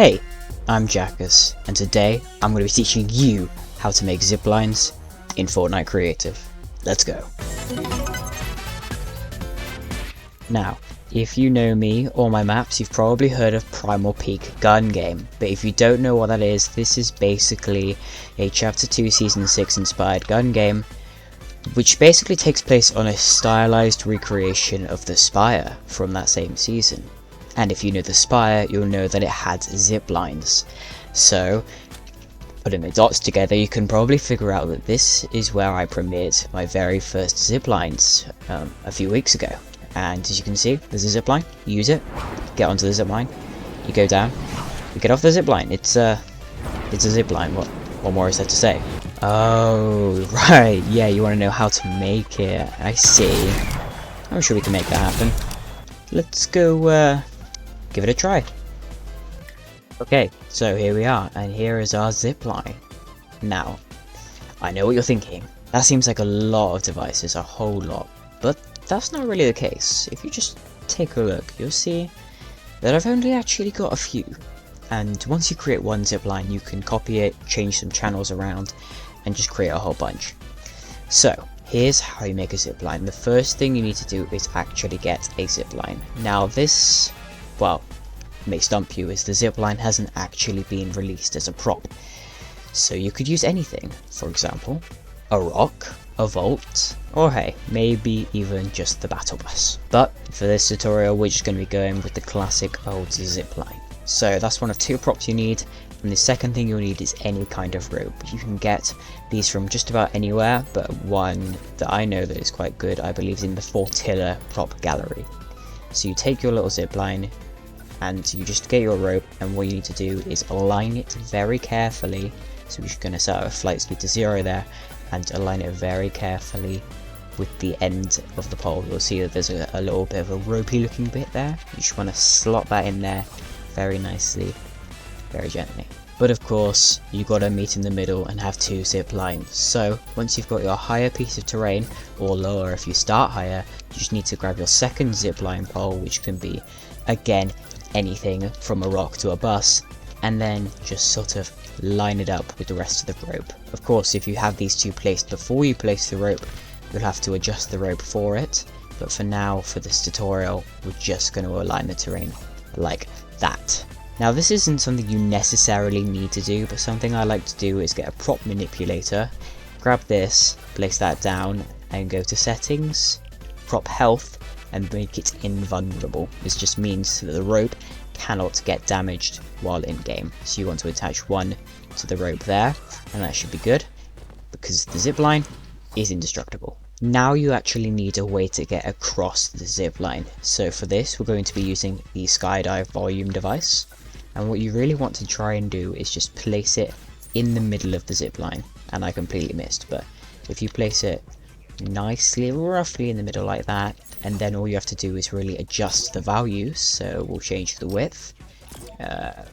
Hey, I'm Jakus, and today I'm going to be teaching you how to make ziplines in Fortnite Creative. Let's go. Now, if you know me or my maps, you've probably heard of Primal Peak gun game, but if you don't know what that is, this is basically a Chapter 2 Season 6 inspired gun game, which basically takes place on a stylized recreation of the Spire from that same season. And if you know the Spire, you'll know that it had ziplines. So, putting the dots together, you can probably figure out that this is where I premiered my very first ziplines a few weeks ago. And as you can see, there's a zipline. You use it, get onto the zipline, you go down, you get off the zipline. It's a zipline. What more is there to say? Oh, right. Yeah, you want to know how to make it. I see. I'm sure we can make that happen. Let's go give it a try. Okay, so here we are, and here is our zipline. Now, I know what you're thinking. That seems like a lot of devices, a whole lot, but that's not really the case. If you just take a look, you'll see that I've only actually got a few. And once you create one zipline, you can copy it, change some channels around, and just create a whole bunch. So, here's how you make a zipline. The first thing you need to do is actually get a zipline. Now this, well, may stump you, is the zipline hasn't actually been released as a prop. So you could use anything, for example, a rock, a vault, or hey, maybe even just the battle bus. But for this tutorial, we're just going to be going with the classic old zipline. So that's one of two props you need, and the second thing you'll need is any kind of rope. You can get these from just about anywhere, but one that I know that is quite good, I believe, is in the Fortilla prop gallery. So you take your little zipline, and you just get your rope, and what you need to do is align it very carefully. So we're just going to set our flight speed to 0 there, and align it very carefully with the end of the pole. You'll see that there's a little bit of a ropey looking bit there. You just want to slot that in there very nicely, very gently. But of course, you got to meet in the middle and have two zip lines. So once you've got your higher piece of terrain, or lower if you start higher, you just need to grab your second zip line pole, which can be, again, anything from a rock to a bus, and then just sort of line it up with the rest of the rope. Of course, if you have these two placed before you place the rope, you'll have to adjust the rope for it. But for now, for this tutorial, we're just going to align the terrain like that. Now this isn't something you necessarily need to do, but something I like to do is get a prop manipulator, grab this, place that down, and go to settings, prop health, and make it invulnerable. This just means that the rope cannot get damaged while in game. So you want to attach one to the rope there, and that should be good, because the zipline is indestructible. Now you actually need a way to get across the zipline. So for this, we're going to be using the skydive volume device. And what you really want to try and do is just place it in the middle of the zipline. And I completely missed, but if you place it nicely, roughly in the middle like that, and then all you have to do is really adjust the values. So we'll change the width,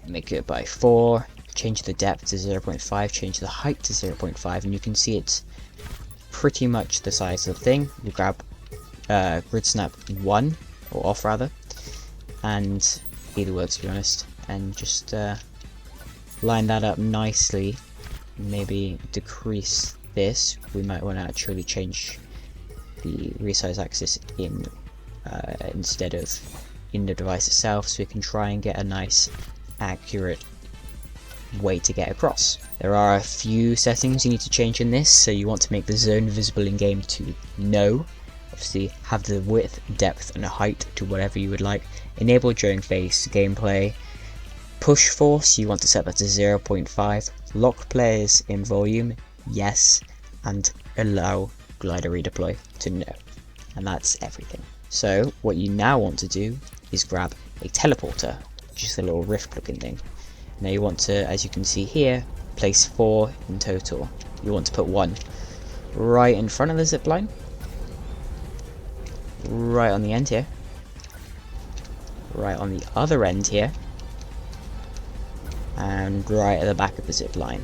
make it by 4, change the depth to 0.5, change the height to 0.5, and you can see it's pretty much the size of the thing. You grab grid snap 1, or off rather, and either works to be honest, and just line that up nicely. Maybe decrease this. We might want to actually change the resize axis in instead of in the device itself, so we can try and get a nice accurate way to get across. There are a few settings you need to change in this. So you want to make the zone visible in game to no, obviously have the width, depth and height to whatever you would like, enable during face gameplay, push force you want to set that to 0.5, lock players in volume, yes, and allow glider redeploy to no, and that's everything. So what you now want to do is grab a teleporter, just a little rift looking thing. Now you want to, as you can see here, place 4 in total. You want to put one right in front of the zipline, right on the end here, right on the other end here, and right at the back of the zipline.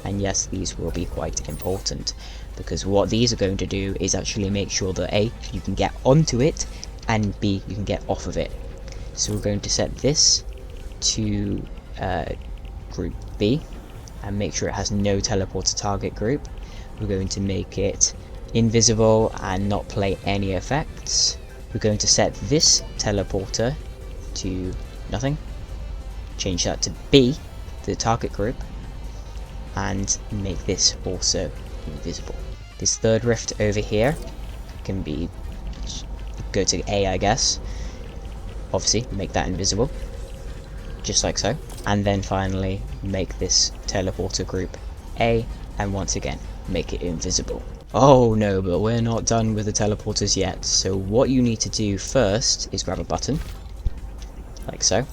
And yes, these will be quite important, because what these are going to do is actually make sure that A, you can get onto it, and B, you can get off of it. So we're going to set this to group B and make sure it has no teleporter target group. We're going to make it invisible and not play any effects. We're going to set this teleporter to nothing, change that to B, the target group, and make this also invisible. This third rift over here can be, go to A I guess, obviously make that invisible, just like so, and then finally make this teleporter group A, and once again make it invisible. Oh no, but we're not done with the teleporters yet, so what you need to do first is grab a button, like so,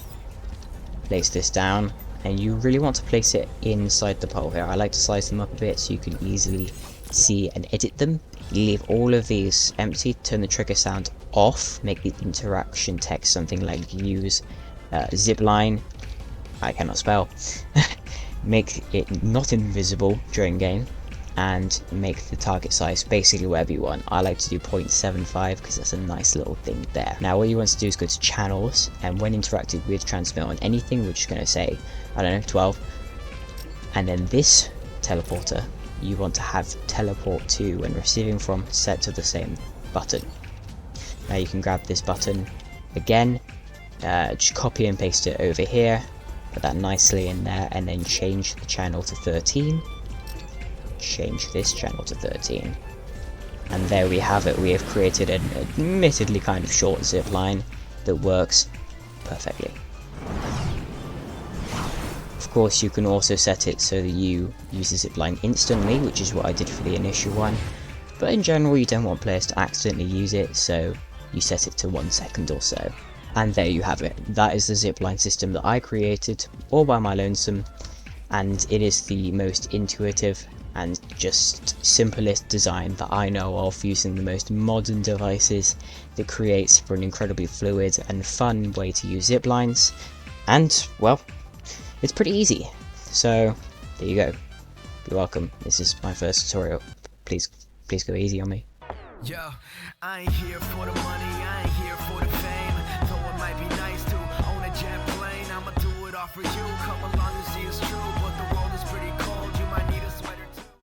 place this down, and you really want to place it inside the pole here. I like to size them up a bit so you can easily see and edit them. You leave all of these empty, turn the trigger sound off, make the interaction text something like use zipline, I cannot spell, make it not invisible during game, and make the target size basically wherever you want. I like to do 0.75 because that's a nice little thing there. Now what you want to do is go to channels, and when interacted with transmit on anything, we're just going to say, I don't know, 12, and then this teleporter you want to have teleport to when receiving from set to the same button. Now you can grab this button again, just copy and paste it over here, put that nicely in there, and then change the channel to 13. Change this channel to 13, and there we have it. We have created an admittedly kind of short zip line that works perfectly. Of course you can also set it so that you use the zip line instantly, which is what I did for the initial one, but in general you don't want players to accidentally use it, so you set it to 1 second or so. And there you have it. That is the zipline system that I created all by my lonesome, and it is the most intuitive and just simplest design that I know of, using the most modern devices that creates for an incredibly fluid and fun way to use ziplines. And well, it's pretty easy. So there you go. You're welcome. This is my first tutorial. Please go easy on me. Yo, I ain't here for the money.